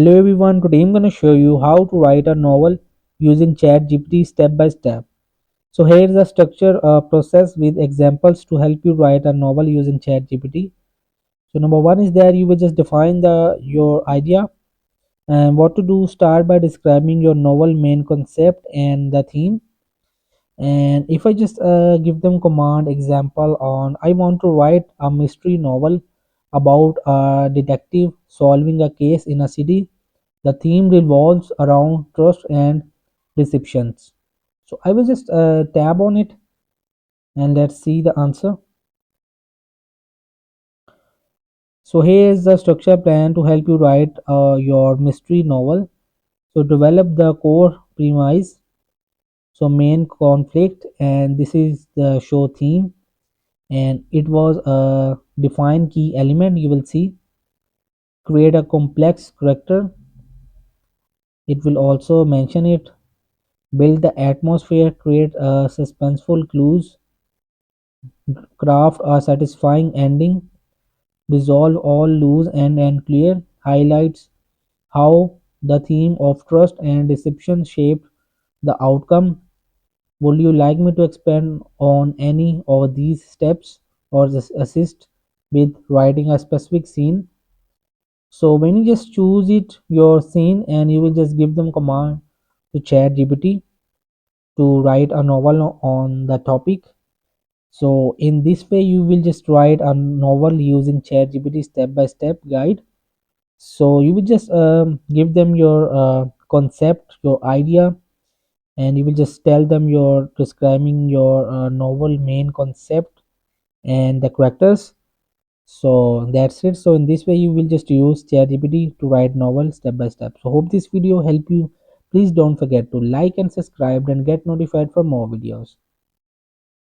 Hello everyone, today I'm going to show you how to write a novel using ChatGPT step by step. So here is a structure process with examples to help you write a novel using ChatGPT. So number one is there you will just define the your idea and what to do. Start by describing your novel main concept and the theme. And if I just give them command example on I want to write a mystery novel about a detective solving a case in a city. The theme revolves around trust and deceptions. So I will just tab on it and let's see the answer. So here is the structure plan to help you write your mystery novel. So develop the core premise, so main conflict, and this is the show theme, and it was a defined key element. You will see create a complex character. It will also mention it. Build the atmosphere, create a suspenseful clues, craft a satisfying ending, resolve all loose and clear, highlights how the theme of trust and deception shaped the outcome. Would you like me to expand on any of these steps or just assist with writing a specific scene? So when you just choose it your scene and you will just give them command to chat GPT to write a novel on the topic. So in this way, you will just write a novel using ChatGPT step by step guide. So you will just give them your concept, your idea, and you will just tell them your describing your novel main concept and the characters. So that's it. So in this way, you will just use ChatGPT to write novel step by step. So hope this video help you. Please don't forget to like and subscribe and get notified for more videos.